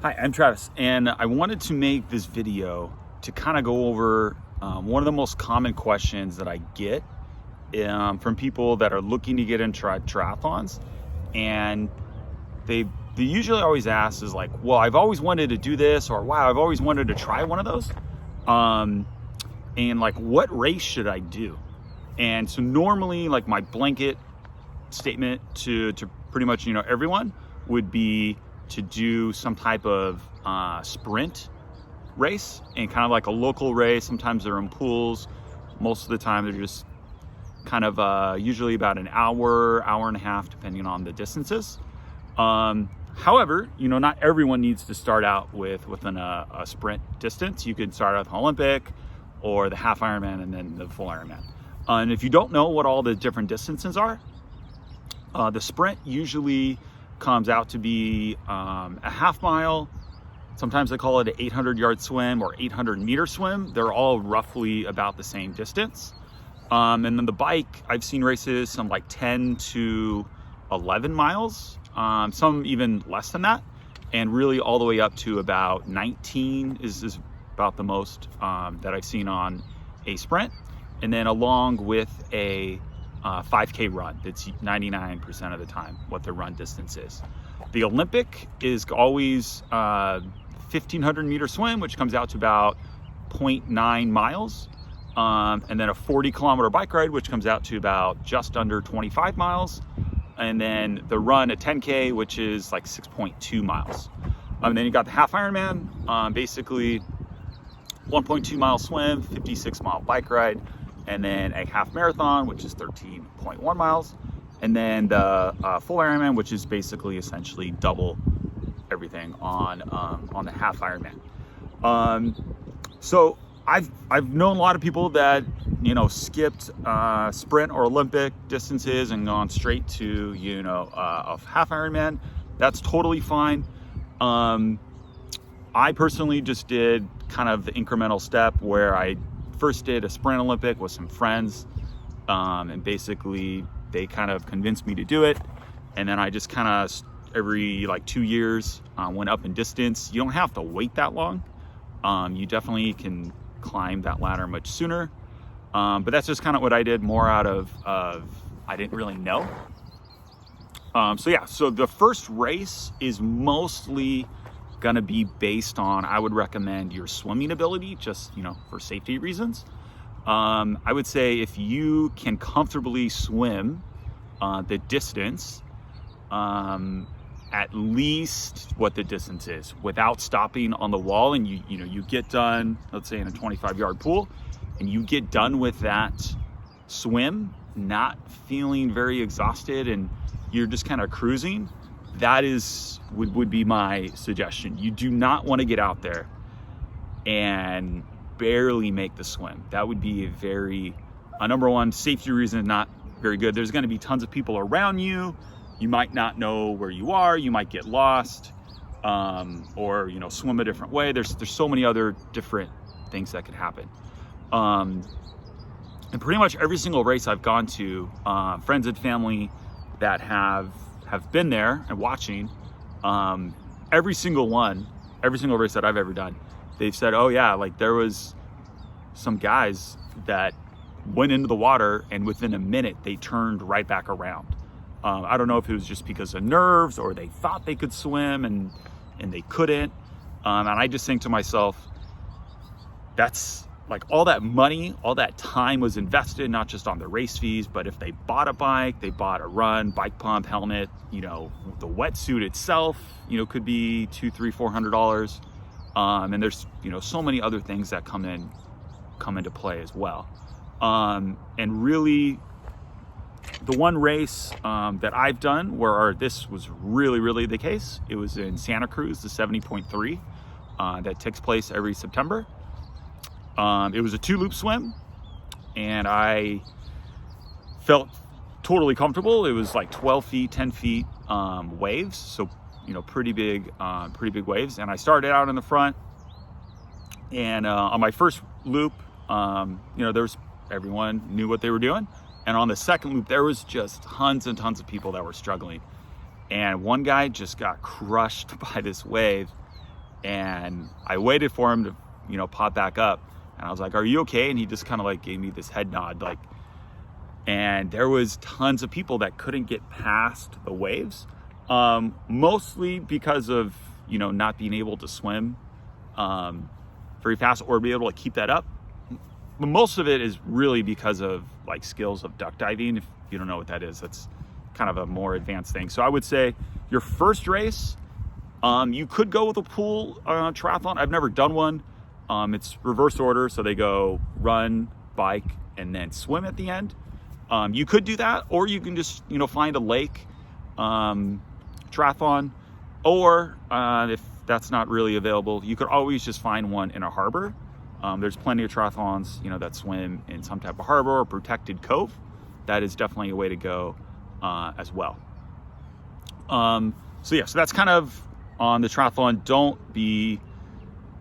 Hi, I'm Travis, and I wanted to make this video to kind of go over one of the most common questions that I get from people that are looking to get into triathlons. And they usually always ask is like, well, I've always wanted to do this, or wow, I've always wanted to try one of those. And like, what race should I do? And so normally, like, my blanket statement to pretty much, everyone would be to do some type of sprint race, and kind of like a local race. Sometimes they're in pools. Most of the time they're just kind of usually about an hour and a half, depending on the distances. However, not everyone needs to start out within a sprint distance. You could start out with an Olympic or the half Ironman and then the full Ironman. And if you don't know what all the different distances are, the sprint usually comes out to be a half mile. Sometimes they call it an 800-yard swim or 800-meter swim. They're all roughly about the same distance. And then the bike, I've seen races some like 10 to 11 miles, some even less than that, and really all the way up to about 19 is about the most that I've seen on a sprint. And then along with a 5K run, that's 99% of the time what the run distance is. The Olympic is always 1,500-meter swim, which comes out to about 0.9 miles. And then a 40-kilometer bike ride, which comes out to about just under 25 miles. And then the run, a 10K, which is like 6.2 miles. And then you got the half Ironman, basically 1.2 mile swim, 56-mile bike ride, and then a half marathon, which is 13.1 miles. And then the full Ironman, which is basically essentially double everything on the half Ironman. So I've known a lot of people that skipped sprint or Olympic distances and gone straight to a half Ironman. That's totally fine. I personally just did kind of the incremental step where I first did a sprint Olympic with some friends, and basically they kind of convinced me to do it. And then I just kind of every like 2 years went up in distance. You don't have to wait that long. You definitely can climb that ladder much sooner. But that's just kind of what I did, more out of I didn't really know. So the first race is mostly gonna be based on, I would recommend your swimming ability, just for safety reasons. I would say if you can comfortably swim the distance, at least what the distance is, without stopping on the wall, and you get done, let's say in a 25-yard pool, and you get done with that swim not feeling very exhausted and you're just kind of cruising, that would be my suggestion. You do not want to get out there and barely make the swim. That would be a number one safety reason, not very good. There's going to be tons of people around you. You might not know where you are. You might get lost, or swim a different way. There's so many other different things that could happen. And pretty much every single race I've gone to, friends and family that have been there and watching, every single race that I've ever done, they've said, oh yeah, like there was some guys that went into the water and within a minute they turned right back around. I don't know if it was just because of nerves or they thought they could swim and they couldn't. And I just think to myself, that's like all that money, all that time was invested, not just on the race fees, but if they bought a bike, they bought a run, bike pump, helmet, the wetsuit itself, could be $200, $300, $400. And there's, so many other things that come into play as well. And really the one race that I've done where this was really, really the case, it was in Santa Cruz, the 70.3 that takes place every September. It was a 2-loop swim, and I felt totally comfortable. It was like 12 feet, 10 feet waves, so pretty big waves. And I started out in the front, and on my first loop, everyone knew what they were doing. And on the second loop, there was just tons and tons of people that were struggling. And one guy just got crushed by this wave, And I waited for him to, you know, pop back up. And I was like, "Are you okay?" And he just kind of like gave me this head nod, like, and there was tons of people that couldn't get past the waves, mostly because of, you know, not being able to swim very fast or be able to keep that up. But most of it is really because of like skills of duck diving. If you don't know what that is, that's kind of a more advanced thing. So I would say your first race, you could go with a pool triathlon. I've never done one. It's reverse order, so they go run, bike, and then swim at the end. You could do that, or you can just, you know, find a lake triathlon, or if that's not really available, you could always just find one in a harbor. There's plenty of triathlons, you know, that swim in some type of harbor or protected cove. That is definitely a way to go as well. So yeah, so that's kind of on the triathlon. Don't be,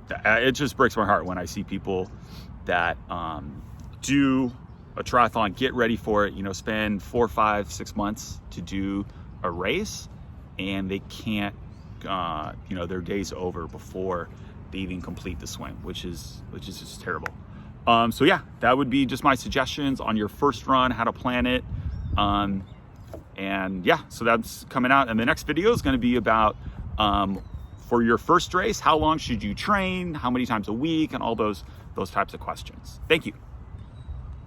it just breaks my heart when I see people that do a triathlon, get ready for it, you know, spend 4, 5, 6 months to do a race, and they can't, you know, their day's over before they even complete the swim, which is just terrible. So yeah, that would be just my suggestions on your first run, how to plan it. And yeah, so that's coming out. And the next video is going to be about, for your first race, how long should you train, how many times a week, and all those types of questions. Thank you.